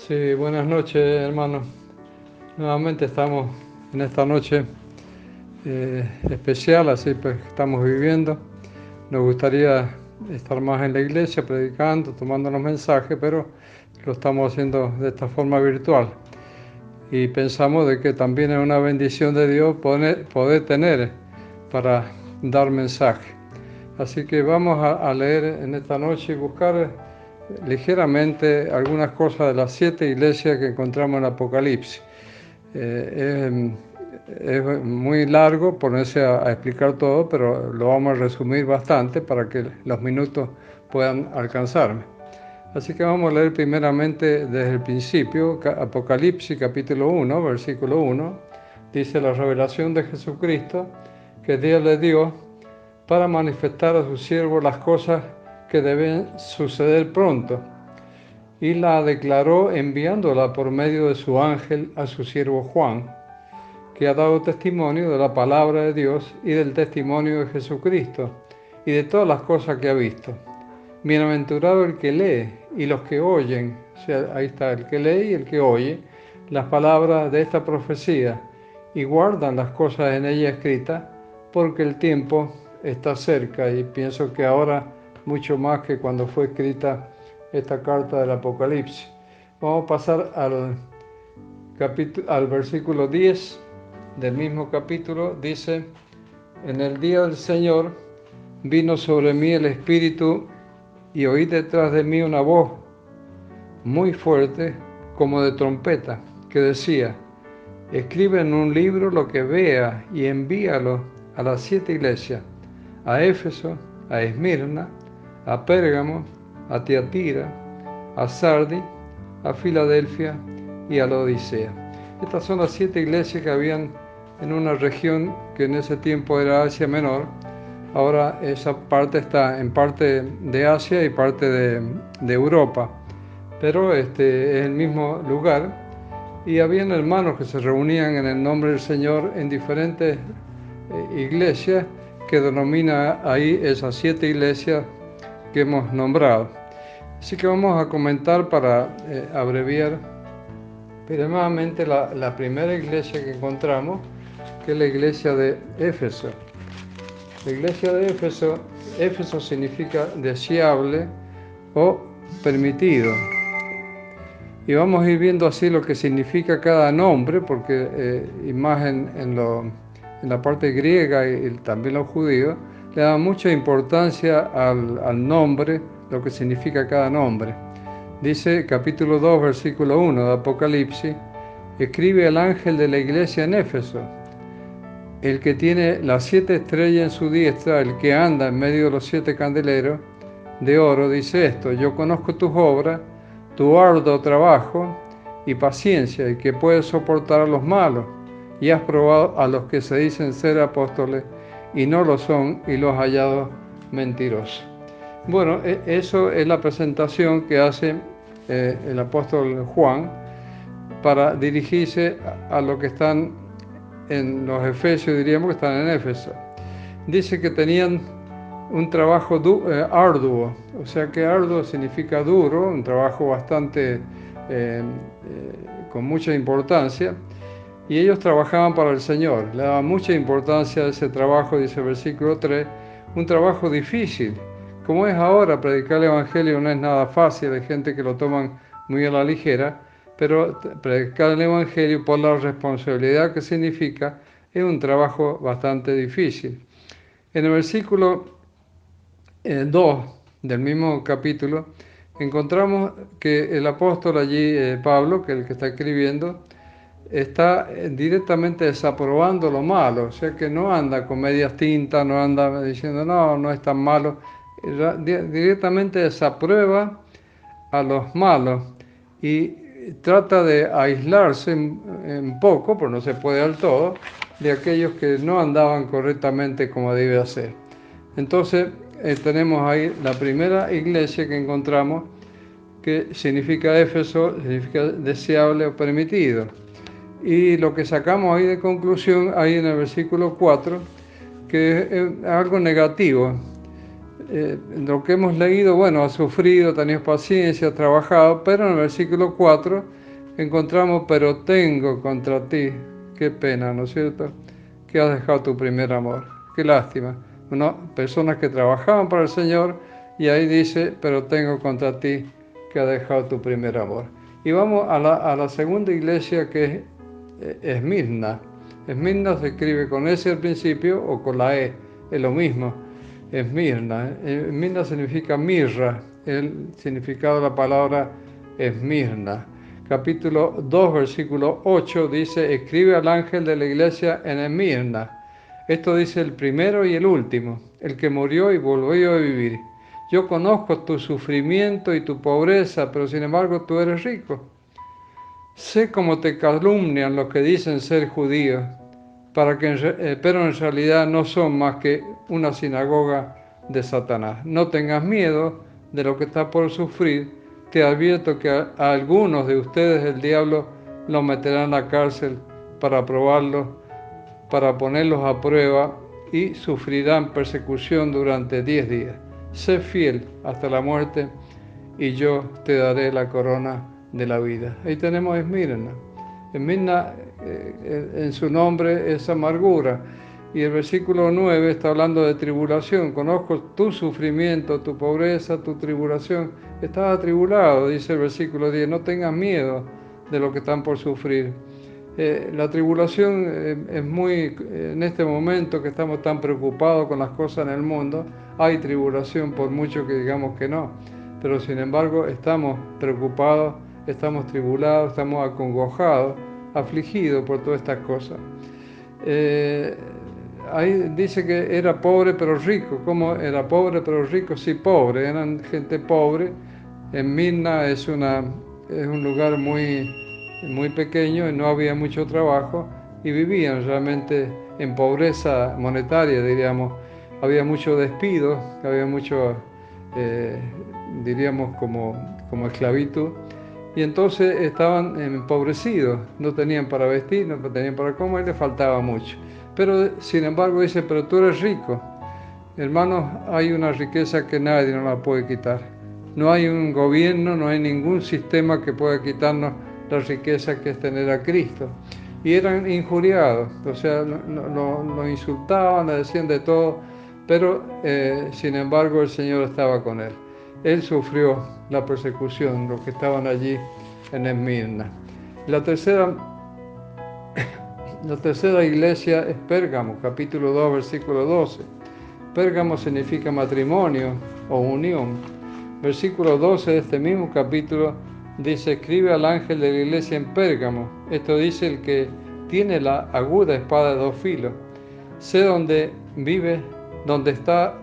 Sí, buenas noches, hermano. Nuevamente estamos en esta noche especial, así pues que estamos viviendo. Nos gustaría estar más en la iglesia, predicando, tomando los mensajes, pero lo estamos haciendo de esta forma virtual. Y pensamos de que también es una bendición de Dios poder tener para dar mensaje. Así que vamos a leer en esta noche y buscar ligeramente algunas cosas de las 7 iglesias que encontramos en Apocalipsis. Es muy largo ponerse a explicar todo, pero lo vamos a resumir bastante para que los minutos puedan alcanzarme. Así que vamos a leer primeramente desde el principio, Apocalipsis capítulo 1, versículo 1, dice: la revelación de Jesucristo que Dios le dio para manifestar a sus siervos las cosas que deben suceder pronto, y la declaró enviándola por medio de su ángel a su siervo Juan, que ha dado testimonio de la palabra de Dios y del testimonio de Jesucristo y de todas las cosas que ha visto. Bienaventurado el que lee y los que oyen, o sea, ahí está el que lee y el que oye las palabras de esta profecía y guardan las cosas en ella escritas, porque el tiempo está cerca. Y pienso que ahora mucho más que cuando fue escrita esta carta del Apocalipsis. Vamos a pasar al versículo 10 del mismo capítulo. Dice: en el día del Señor vino sobre mí el Espíritu, y oí detrás de mí una voz muy fuerte, como de trompeta, que decía: escribe en un libro lo que veas y envíalo a las 7 iglesias, a Éfeso, a Esmirna, a Pérgamo, a Tiatira, a Sardi, a Filadelfia y a la Odisea. Estas son las 7 iglesias que habían en una región que en ese tiempo era Asia Menor. Ahora esa parte está en parte de Asia y parte de Europa, pero es el mismo lugar. Y habían hermanos que se reunían en el nombre del Señor en diferentes iglesias, que denomina ahí esas 7 iglesias que hemos nombrado. Así que vamos a comentar para abreviar primeramente la primera iglesia que encontramos, que es la iglesia de Éfeso. La iglesia de Éfeso, Éfeso significa deseable o permitido. Y vamos a ir viendo así lo que significa cada nombre, porque y más en la parte griega y también los judíos, le dan mucha importancia al nombre, lo que significa cada nombre. Dice capítulo 2, versículo 1 de Apocalipsis: escribe al ángel de la iglesia en Éfeso, el que tiene las 7 estrellas en su diestra, el que anda en medio de los 7 candeleros de oro, dice esto: yo conozco tus obras, tu arduo trabajo y paciencia, y que puedes soportar a los malos, y has probado a los que se dicen ser apóstoles y no lo son, y los has hallado mentirosos. Bueno, eso es la presentación que hace el apóstol Juan para dirigirse a los que están en los Efesios, diríamos que están en Éfeso. Dice que tenían un trabajo arduo, o sea que arduo significa duro, un trabajo bastante con mucha importancia, y ellos trabajaban para el Señor, le daban mucha importancia a ese trabajo. Dice el versículo 3, un trabajo difícil. Como es ahora, predicar el Evangelio no es nada fácil, hay gente que lo toman muy a la ligera, pero predicar el Evangelio, por la responsabilidad que significa, es un trabajo bastante difícil. En el versículo 2 del mismo capítulo, encontramos que el apóstol allí, Pablo, que es el que está escribiendo, está directamente desaprobando lo malo, o sea que no anda con medias tintas, no anda diciendo no es tan malo, directamente desaprueba a los malos y trata de aislarse un poco, pero no se puede al todo, de aquellos que no andaban correctamente como debe hacer. Entonces tenemos ahí la primera iglesia que encontramos, que significa Éfeso, significa deseable o permitido. Y lo que sacamos ahí de conclusión, ahí en el versículo 4, que es algo negativo. lo que hemos leído, bueno, ha sufrido, ha tenido paciencia, ha trabajado, pero en el versículo 4 encontramos, pero tengo contra ti, qué pena, ¿no es cierto?, que has dejado tu primer amor, qué lástima. Personas que trabajaban para el Señor y ahí dice, pero tengo contra ti que has dejado tu primer amor. Y vamos a la segunda iglesia que es Esmirna. Esmirna se escribe con S al principio o con la E, es lo mismo. Esmirna. Esmirna significa mirra, el significado de la palabra Esmirna. Capítulo 2, versículo 8 dice, escribe al ángel de la iglesia en Esmirna. Esto dice el primero y el último, el que murió y volvió a vivir. Yo conozco tu sufrimiento y tu pobreza, pero sin embargo tú eres rico. Sé cómo te calumnian los que dicen ser judíos, pero en realidad no son más que una sinagoga de Satanás. No tengas miedo de lo que está por sufrir. Te advierto que a algunos de ustedes el diablo los meterá en la cárcel para probarlos, para ponerlos a prueba y sufrirán persecución durante 10 días. Sé fiel hasta la muerte y yo te daré la corona de la vida. Ahí tenemos Esmirna. Esmirna en su nombre es amargura. Y el versículo 9 está hablando de tribulación. Conozco tu sufrimiento, tu pobreza, tu tribulación. Estás atribulado, dice el versículo 10. No tengas miedo de lo que están por sufrir. La tribulación es muy, en este momento que estamos tan preocupados con las cosas en el mundo, hay tribulación por mucho que digamos que no. Pero sin embargo estamos preocupados, estamos tribulados, estamos acongojados, afligidos por todas estas cosas. Ahí dice que era pobre pero rico. ¿Cómo era pobre pero rico? Sí, pobre, eran gente pobre. Esmirna es un lugar muy pequeño y no había mucho trabajo y vivían realmente en pobreza monetaria, diríamos. Había mucho despido, había mucho, diríamos, como esclavitud. Y entonces estaban empobrecidos, no tenían para vestir, no tenían para comer, les faltaba mucho. Pero sin embargo dice, pero tú eres rico. Hermanos, hay una riqueza que nadie nos la puede quitar. No hay un gobierno, no hay ningún sistema que pueda quitarnos la riqueza que es tener a Cristo. Y eran injuriados, o sea, lo insultaban, le decían de todo, pero sin embargo el Señor estaba con él. Él sufrió la persecución, los que estaban allí en Esmirna. La tercera iglesia es Pérgamo, capítulo 2, versículo 12. Pérgamo significa matrimonio o unión. Versículo 12 de este mismo capítulo dice, escribe al ángel de la iglesia en Pérgamo. Esto dice el que tiene la aguda espada de dos filos. Sé dónde vive, dónde está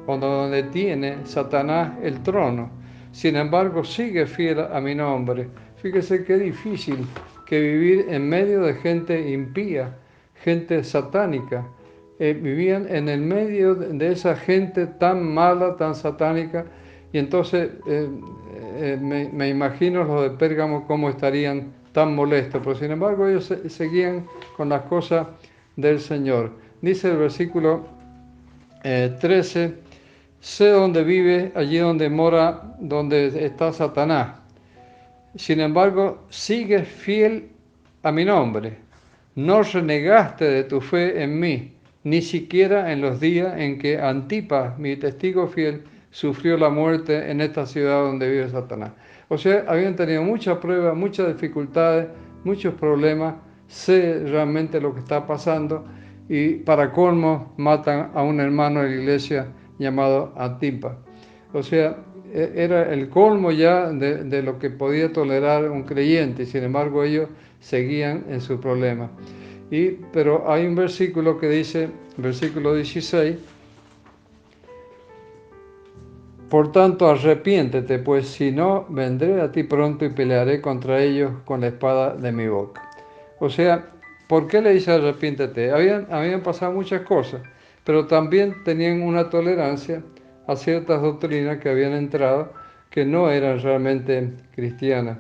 o donde tiene Satanás el trono. Sin embargo, sigue fiel a mi nombre. Fíjese qué difícil que vivir en medio de gente impía, gente satánica. Vivían en el medio de esa gente tan mala, tan satánica, y entonces me imagino los de Pérgamo cómo estarían tan molestos, pero sin embargo ellos seguían con las cosas del Señor. Dice el versículo 13, sé dónde vive, allí donde mora, donde está Satanás. Sin embargo, sigues fiel a mi nombre. No renegaste de tu fe en mí, ni siquiera en los días en que Antipas, mi testigo fiel, sufrió la muerte en esta ciudad donde vive Satanás. O sea, habían tenido muchas pruebas, muchas dificultades, muchos problemas. Sé realmente lo que está pasando y para colmo matan a un hermano de la iglesia llamado Antipas. O sea, era el colmo ya de lo que podía tolerar un creyente, y sin embargo ellos seguían en su problema. Pero hay un versículo que dice, versículo 16, por tanto arrepiéntete, pues si no, vendré a ti pronto y pelearé contra ellos con la espada de mi boca. O sea, ¿por qué le dice arrepiéntete? Habían pasado muchas cosas, pero también tenían una tolerancia a ciertas doctrinas que habían entrado que no eran realmente cristianas.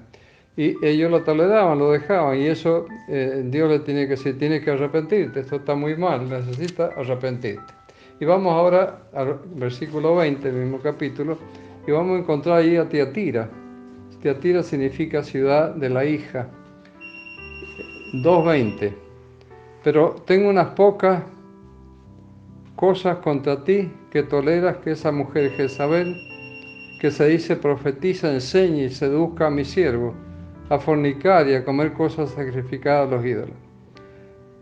Y ellos lo toleraban, lo dejaban, y eso Dios le tiene que decir, tienes que arrepentirte, esto está muy mal, necesitas arrepentirte. Y vamos ahora al versículo 20 del mismo capítulo, y vamos a encontrar ahí a Tiatira. Tiatira significa ciudad de la hija. 2:20. Pero tengo unas pocas cosas contra ti, que toleras que esa mujer Jezabel, que se dice profetiza, enseñe y seduzca a mi siervo a fornicar y a comer cosas sacrificadas a los ídolos.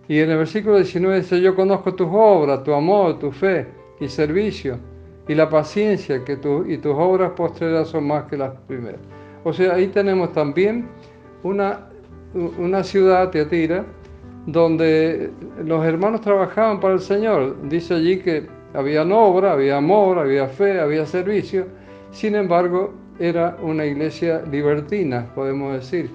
Y en el versículo 19 dice: yo conozco tus obras, tu amor, tu fe y servicio, y la paciencia, y tus obras postreras son más que las primeras. O sea, ahí tenemos también una ciudad, Tiatira, donde los hermanos trabajaban para el Señor. Dice allí que había obra, había amor, había fe, había servicio. Sin embargo, era una iglesia libertina, podemos decir,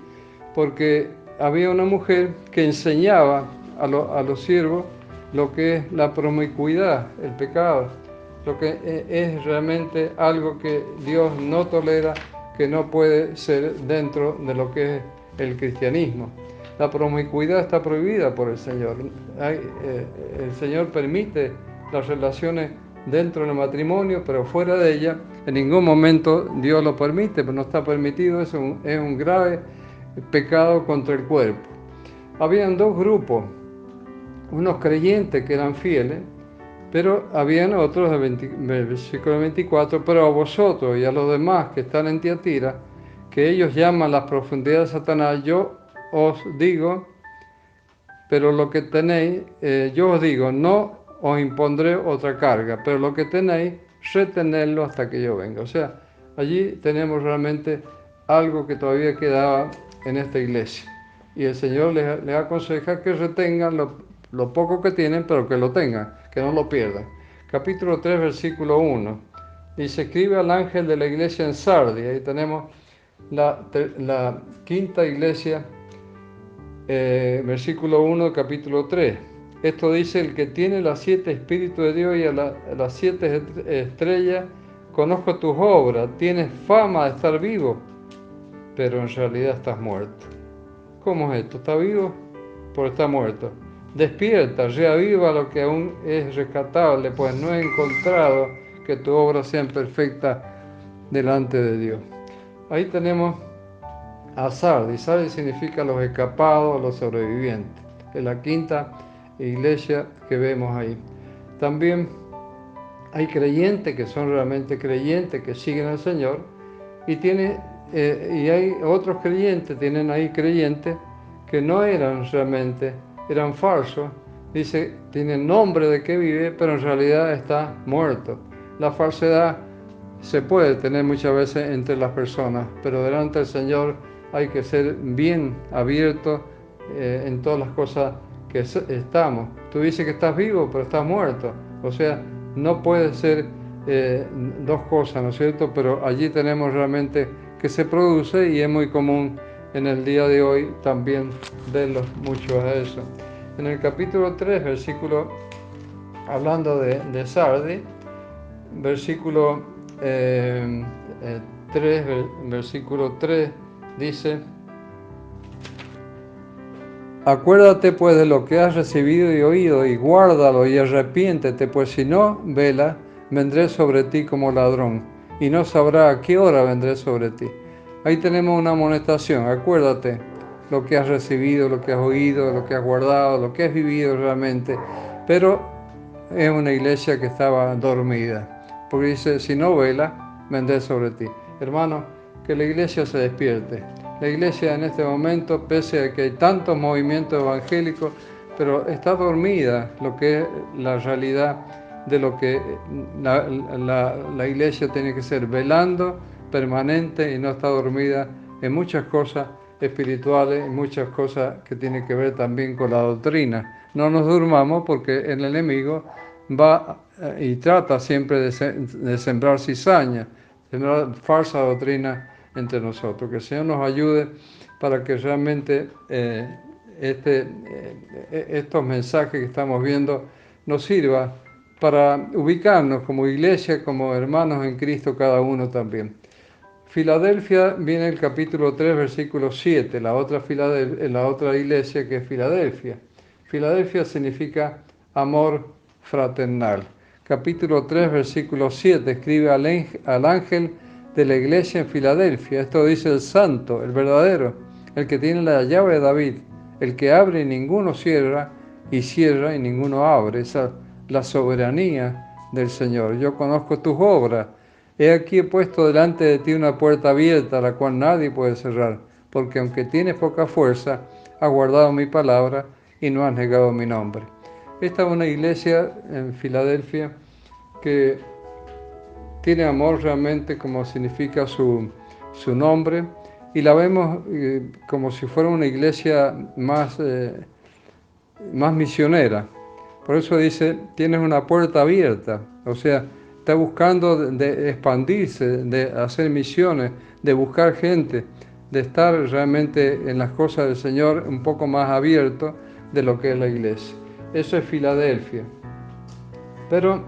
porque había una mujer que enseñaba a los siervos lo que es la promiscuidad, el pecado, lo que es realmente algo que Dios no tolera, que no puede ser dentro de lo que es el cristianismo. La promiscuidad está prohibida por el Señor. El Señor permite las relaciones dentro del matrimonio, pero fuera de ella, en ningún momento Dios lo permite, pero no está permitido. Es un grave pecado contra el cuerpo. Habían dos grupos, unos creyentes que eran fieles, pero habían otros, versículo 24, pero a vosotros y a los demás que están en Tiatira, que ellos llaman las profundidades de Satanás, yo os digo, pero lo que tenéis, yo os digo, no os impondré otra carga, pero lo que tenéis, retenedlo hasta que yo venga. O sea, allí tenemos realmente algo que todavía quedaba en esta iglesia. Y el Señor les aconseja que retengan lo poco que tienen, pero que lo tengan, que no lo pierdan. Capítulo 3, versículo 1. Dice: escribe al ángel de la iglesia en Sardi. Ahí tenemos la quinta iglesia, versículo 1, capítulo 3. Esto dice: el que tiene las 7 espíritus de Dios y a las 7 estrellas, conozco tus obras, tienes fama de estar vivo, pero en realidad estás muerto. ¿Cómo es esto? ¿Está vivo? Pero está muerto. Despierta, reaviva lo que aún es rescatable, pues no he encontrado que tu obra sea perfecta delante de Dios. Ahí tenemos a Sardi. Sardi significa los escapados, los sobrevivientes. Es la quinta iglesia que vemos ahí. También hay creyentes que son realmente creyentes, que siguen al Señor, y hay otros creyentes, tienen ahí creyentes que no eran realmente, eran falsos. Dice, tiene nombre de que vive, pero en realidad está muerto. La falsedad se puede tener muchas veces entre las personas, pero delante del Señor hay que ser bien abierto en todas las cosas que estamos. Tú dices que estás vivo, pero estás muerto. O sea, no puede ser dos cosas, ¿no es cierto? Pero allí tenemos realmente que se produce, y es muy común en el día de hoy también verlos mucho a eso. En el capítulo 3, versículo, hablando de Sardi, versículo 3, versículo 3, dice: acuérdate pues de lo que has recibido y oído, y guárdalo y arrepiéntete, pues si no, vela, vendré sobre ti como ladrón, y no sabrá a qué hora vendré sobre ti. Ahí tenemos una amonestación. Acuérdate lo que has recibido, lo que has oído, lo que has guardado, lo que has vivido realmente. Pero es una iglesia que estaba dormida, porque dice: si no vela, vendré sobre ti. Hermano, que la iglesia se despierte. La iglesia en este momento, pese a que hay tantos movimientos evangélicos, pero está dormida lo que es la realidad de lo que la iglesia tiene que ser, velando, permanente, y no está dormida en muchas cosas espirituales, en muchas cosas que tienen que ver también con la doctrina. No nos durmamos, porque el enemigo va y trata siempre de sembrar cizaña, sembrar falsa doctrina entre nosotros. Que el Señor nos ayude para que realmente estos mensajes que estamos viendo nos sirva para ubicarnos como iglesia, como hermanos en Cristo cada uno también. Filadelfia viene el capítulo 3, versículo 7, la otra iglesia, que es Filadelfia. Filadelfia significa amor fraternal. capítulo 3, versículo 7, escribe al ángel de la iglesia en Filadelfia. Esto dice el santo, el verdadero, el que tiene la llave de David, el que abre y ninguno cierra, y cierra y ninguno abre. Esa es la soberanía del Señor. Yo conozco tus obras. He aquí he puesto delante de ti una puerta abierta, la cual nadie puede cerrar, porque aunque tienes poca fuerza, has guardado mi palabra y no has negado mi nombre. Esta es una iglesia en Filadelfia que tiene amor realmente como significa su nombre, y la vemos como si fuera una iglesia más misionera. Por eso dice, tienes una puerta abierta, o sea, está buscando de expandirse, de hacer misiones, de buscar gente, de estar realmente en las cosas del Señor un poco más abierto de lo que es la iglesia. Eso es Filadelfia. Pero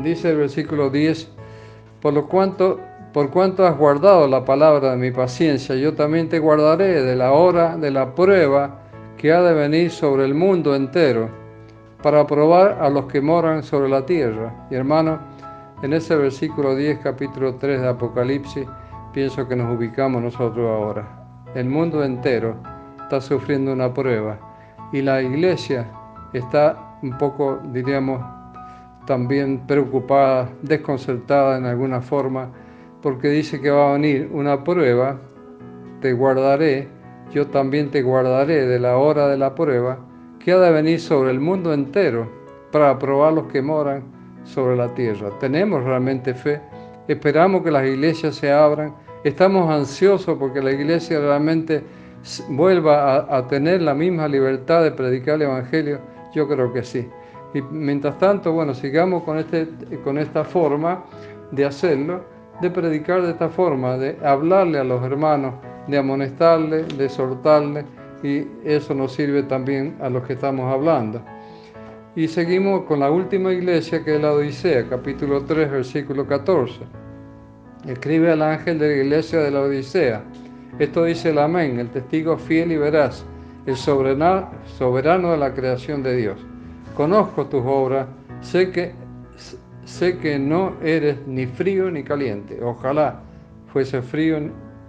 dice el versículo 10, por cuanto has guardado la palabra de mi paciencia, yo también te guardaré de la hora de la prueba que ha de venir sobre el mundo entero, para probar a los que moran sobre la tierra. Y hermano, en ese versículo 10, capítulo 3 de Apocalipsis, pienso que nos ubicamos nosotros ahora. El mundo entero está sufriendo una prueba, y la iglesia está un poco, diríamos, también preocupada, desconcertada en alguna forma, porque dice que va a venir una prueba. Te guardaré, yo también te guardaré de la hora de la prueba que ha de venir sobre el mundo entero, para probar los que moran sobre la tierra. Tenemos realmente fe, esperamos que las iglesias se abran, estamos ansiosos porque la iglesia realmente vuelva a tener la misma libertad de predicar el evangelio. Yo creo que sí. Y mientras tanto, bueno, sigamos con esta forma de hacerlo, de predicar de esta forma, de hablarle a los hermanos, de amonestarles, de exhortarles, y eso nos sirve también a los que estamos hablando. Y seguimos con la última iglesia, que es la Odisea, capítulo 3, versículo 14. Escribe al ángel de la iglesia de la Odisea. Esto dice el amén, el testigo fiel y veraz, el soberano de la creación de Dios. Conozco tus obras, sé que no eres ni frío ni caliente. Ojalá fuese frío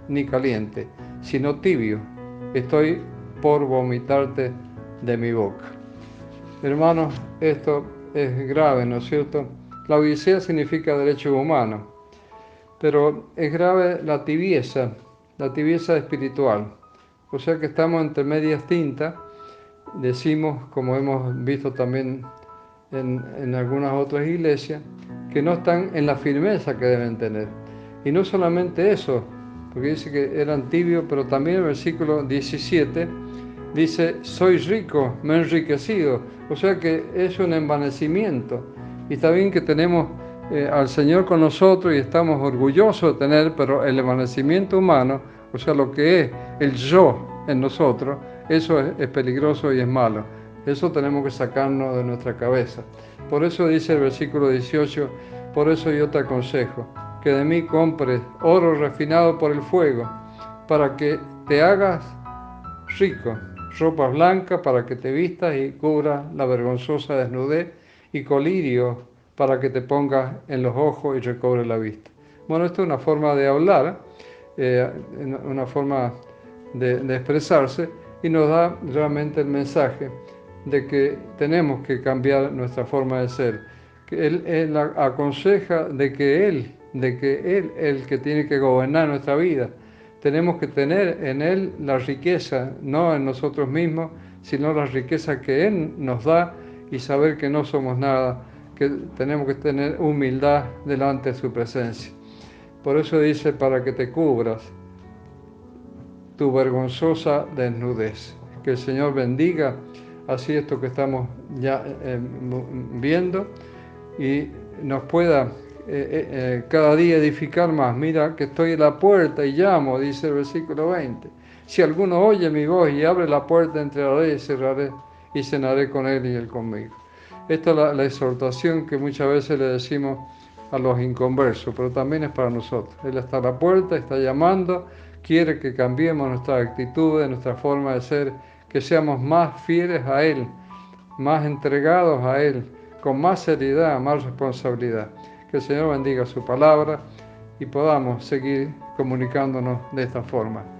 ni caliente, sino tibio. Estoy por vomitarte de mi boca. Hermanos, esto es grave, ¿no es cierto? La Odisea significa derechos humanos, pero es grave la tibieza espiritual. O sea que estamos entre medias tintas. Decimos, como hemos visto también en algunas otras iglesias, que no están en la firmeza que deben tener. Y no solamente eso, porque dice que eran tibios, pero también el versículo 17 dice, soy rico, me he enriquecido. O sea que es un envanecimiento. Y está bien que tenemos al Señor con nosotros y estamos orgullosos de tener, pero el envanecimiento humano, o sea, lo que es el yo en nosotros, eso es peligroso y es malo. Eso tenemos que sacarnos de nuestra cabeza. Por eso dice el versículo 18, por eso yo te aconsejo que de mí compres oro refinado por el fuego, para que te hagas rico, ropa blanca para que te vistas y cubras la vergonzosa desnudez, y colirio para que te pongas en los ojos y recobres la vista. Bueno, esto es una forma de hablar, una forma de expresarse, y nos da realmente el mensaje de que tenemos que cambiar nuestra forma de ser. Él aconseja de que Él es el que tiene que gobernar nuestra vida. Tenemos que tener en Él la riqueza, no en nosotros mismos, sino la riqueza que Él nos da, y saber que no somos nada, que tenemos que tener humildad delante de su presencia. Por eso dice, para que te cubras tu vergonzosa desnudez. Que el Señor bendiga así esto que estamos ya viendo, y nos pueda cada día edificar más. Mira que estoy en la puerta y llamo, dice el versículo 20. Si alguno oye mi voz y abre la puerta, entraré y cerraré y cenaré con él y él conmigo. Esta es la exhortación que muchas veces le decimos a los inconversos, pero también es para nosotros. Él está a la puerta, está llamando, quiere que cambiemos nuestra actitud, nuestra forma de ser, que seamos más fieles a Él, más entregados a Él, con más seriedad, más responsabilidad. Que el Señor bendiga su palabra y podamos seguir comunicándonos de esta forma.